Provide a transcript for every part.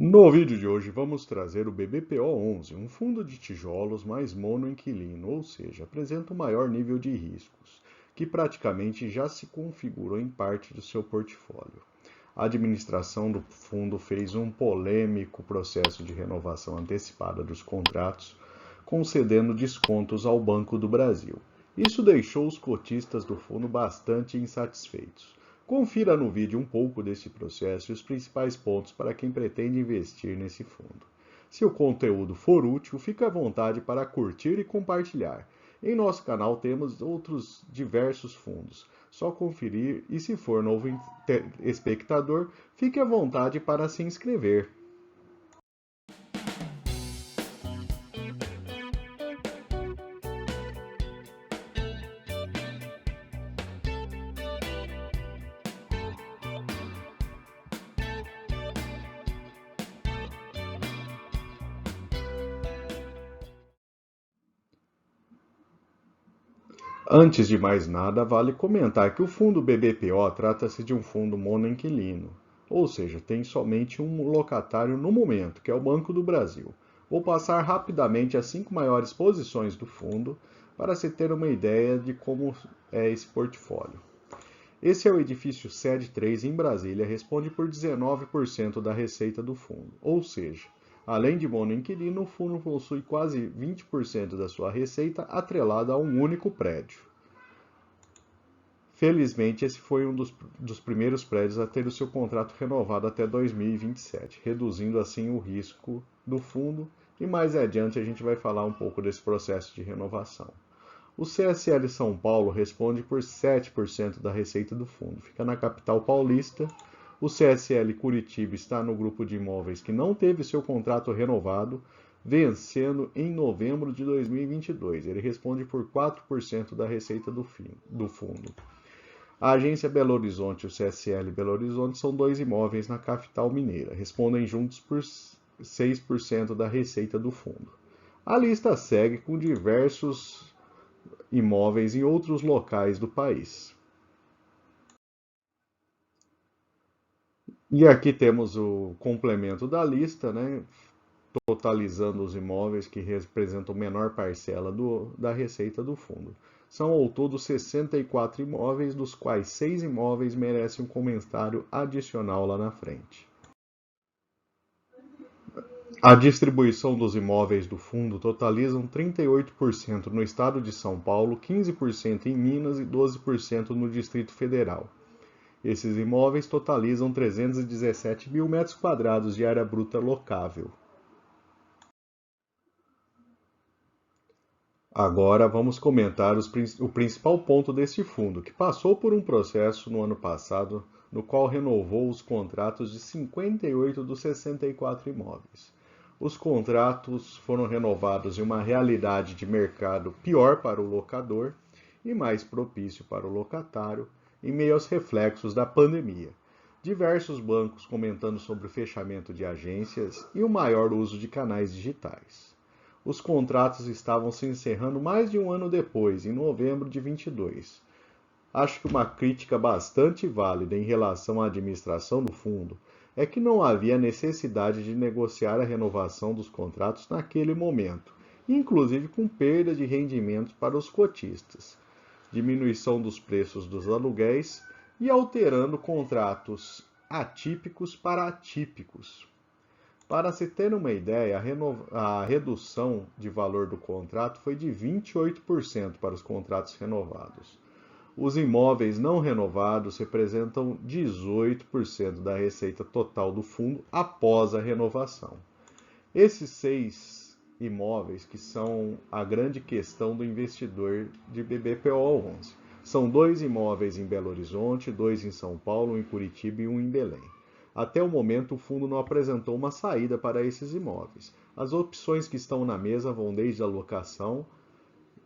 No vídeo de hoje vamos trazer o BBPO11, um fundo de tijolos mais monoinquilino, ou seja, apresenta um maior nível de riscos, que praticamente já se configurou em parte do seu portfólio. A administração do fundo fez um polêmico processo de renovação antecipada dos contratos, concedendo descontos ao Banco do Brasil. Isso deixou os cotistas do fundo bastante insatisfeitos. Confira no vídeo um pouco desse processo e os principais pontos para quem pretende investir nesse fundo. Se o conteúdo for útil, fique à vontade para curtir e compartilhar. Em nosso canal temos outros diversos fundos. Só conferir e se for novo espectador, fique à vontade para se inscrever. Antes de mais nada, vale comentar que o fundo BBPO trata-se de um fundo monoinquilino, ou seja, tem somente um locatário no momento, que é o Banco do Brasil. Vou passar rapidamente as 5 maiores posições do fundo para se ter uma ideia de como é esse portfólio. Esse é o edifício Sede 3 em Brasília, responde por 19% da receita do fundo, ou seja, além de monoinquilino, o fundo possui quase 20% da sua receita atrelada a um único prédio. Felizmente, esse foi um dos primeiros prédios a ter o seu contrato renovado até 2027, reduzindo assim o risco do fundo, e mais adiante a gente vai falar um pouco desse processo de renovação. O CSL São Paulo responde por 7% da receita do fundo, fica na capital paulista. O CSL Curitiba está no grupo de imóveis que não teve seu contrato renovado, vencendo em novembro de 2022. Ele responde por 4% da receita do fundo. A agência Belo Horizonte e o CSL Belo Horizonte são dois imóveis na capital mineira, respondem juntos por 6% da receita do fundo. A lista segue com diversos imóveis em outros locais do país. E aqui temos o complemento da lista, né, totalizando os imóveis que representam menor parcela da receita do fundo. São ao todo 64 imóveis, dos quais 6 imóveis merecem um comentário adicional lá na frente. A distribuição dos imóveis do fundo totalizam 38% no estado de São Paulo, 15% em Minas e 12% no Distrito Federal. Esses imóveis totalizam 317 mil metros quadrados de área bruta locável. Agora vamos comentar o principal ponto deste fundo, que passou por um processo no ano passado, no qual renovou os contratos de 58 dos 64 imóveis. Os contratos foram renovados em uma realidade de mercado pior para o locador e mais propício para o locatário, em meio aos reflexos da pandemia. Diversos bancos comentando sobre o fechamento de agências e o maior uso de canais digitais. Os contratos estavam se encerrando mais de um ano depois, em novembro de 22. Acho que uma crítica bastante válida em relação à administração do fundo é que não havia necessidade de negociar a renovação dos contratos naquele momento, inclusive com perda de rendimentos para os cotistas, diminuição dos preços dos aluguéis e alterando contratos atípicos para atípicos. Para se ter uma ideia, a redução de valor do contrato foi de 28% para os contratos renovados. Os imóveis não renovados representam 18% da receita total do fundo após a renovação. Esses 6 imóveis que são a grande questão do investidor de BBPO11. São 2 imóveis em Belo Horizonte, 2 em São Paulo, um em Curitiba e um em Belém. Até o momento, o fundo não apresentou uma saída para esses imóveis. As opções que estão na mesa vão desde a locação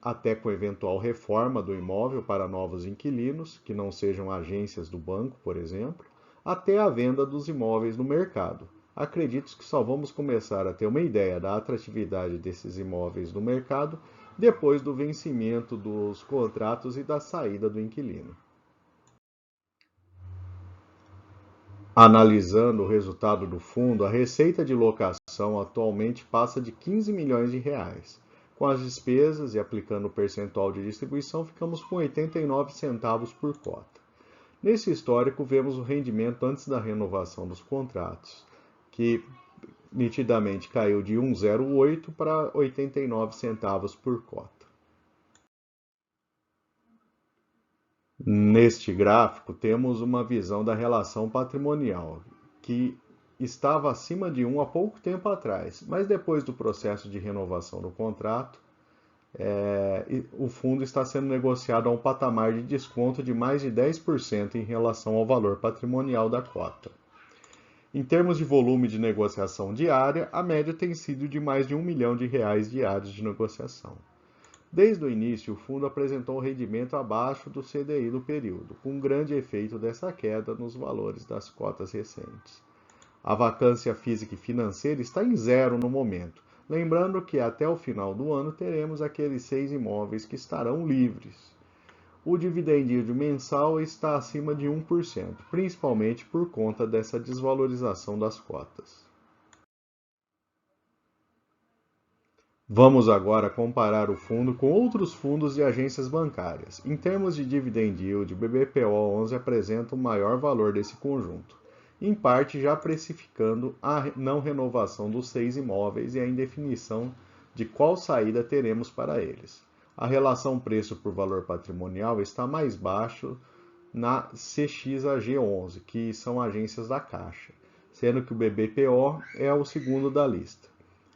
até com eventual reforma do imóvel para novos inquilinos, que não sejam agências do banco, por exemplo, até a venda dos imóveis no mercado. Acredito que só vamos começar a ter uma ideia da atratividade desses imóveis no mercado depois do vencimento dos contratos e da saída do inquilino. Analisando o resultado do fundo, a receita de locação atualmente passa de 15 milhões de reais. Com as despesas e aplicando o percentual de distribuição, ficamos com 89 centavos por cota. Nesse histórico, vemos o rendimento antes da renovação dos contratos, que nitidamente caiu de 1,08 para 89 centavos por cota. Neste gráfico, temos uma visão da relação patrimonial, que estava acima de 1 há pouco tempo atrás, mas depois do processo de renovação do contrato, o fundo está sendo negociado a um patamar de desconto de mais de 10% em relação ao valor patrimonial da cota. Em termos de volume de negociação diária, a média tem sido de mais de R$ 1 milhão diários de negociação. Desde o início, o fundo apresentou um rendimento abaixo do CDI do período, com um grande efeito dessa queda nos valores das cotas recentes. A vacância física e financeira está em zero no momento, lembrando que até o final do ano teremos aqueles 6 imóveis que estarão livres. O dividend yield mensal está acima de 1%, principalmente por conta dessa desvalorização das cotas. Vamos agora comparar o fundo com outros fundos e agências bancárias. Em termos de dividend yield, o BBPO11 apresenta o maior valor desse conjunto, em parte já precificando a não renovação dos 6 imóveis e a indefinição de qual saída teremos para eles. A relação preço por valor patrimonial está mais baixo na CXAG11, que são agências da Caixa, sendo que o BBPO é o segundo da lista.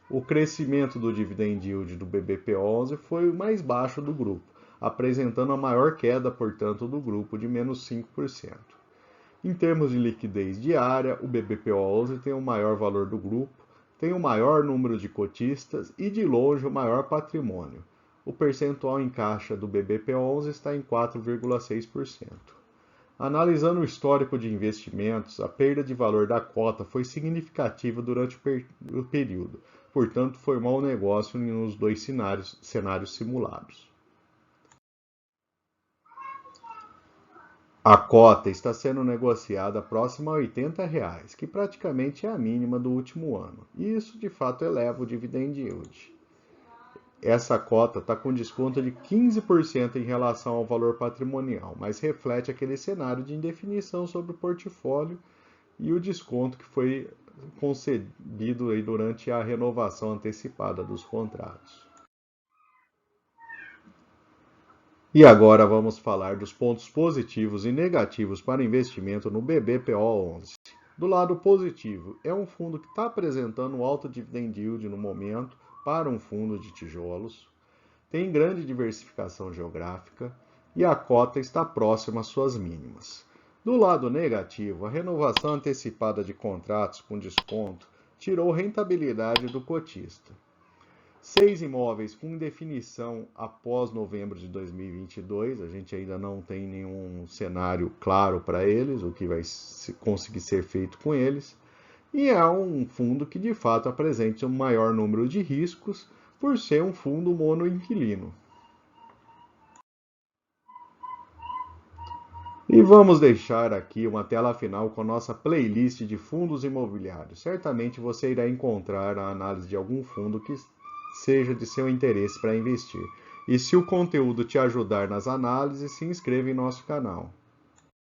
O crescimento do dividend yield do BBPO11 foi o mais baixo do grupo, apresentando a maior queda, portanto, do grupo, de menos 5%. Em termos de liquidez diária, o BBPO11 tem o maior valor do grupo, tem o maior número de cotistas e, de longe, o maior patrimônio. O percentual em caixa do BBPO11 está em 4,6%. Analisando o histórico de investimentos, a perda de valor da cota foi significativa durante o período, portanto, foi mau negócio nos dois cenários simulados. A cota está sendo negociada próxima a R$ 80, que praticamente é a mínima do último ano, e isso de fato eleva o dividend yield. Essa cota está com desconto de 15% em relação ao valor patrimonial, mas reflete aquele cenário de indefinição sobre o portfólio e o desconto que foi concedido aí durante a renovação antecipada dos contratos. E agora vamos falar dos pontos positivos e negativos para investimento no BBPO11. Do lado positivo, é um fundo que está apresentando um alto dividend yield no momento para um fundo de tijolos, tem grande diversificação geográfica e a cota está próxima às suas mínimas. Do lado negativo, a renovação antecipada de contratos com desconto tirou rentabilidade do cotista. 6 imóveis com definição após novembro de 2022, a gente ainda não tem nenhum cenário claro para eles, o que vai conseguir ser feito com eles, e é um fundo que de fato apresenta um maior número de riscos por ser um fundo monoinquilino. E vamos deixar aqui uma tela final com a nossa playlist de fundos imobiliários. Certamente você irá encontrar a análise de algum fundo que seja de seu interesse para investir. E se o conteúdo te ajudar nas análises, se inscreva em nosso canal.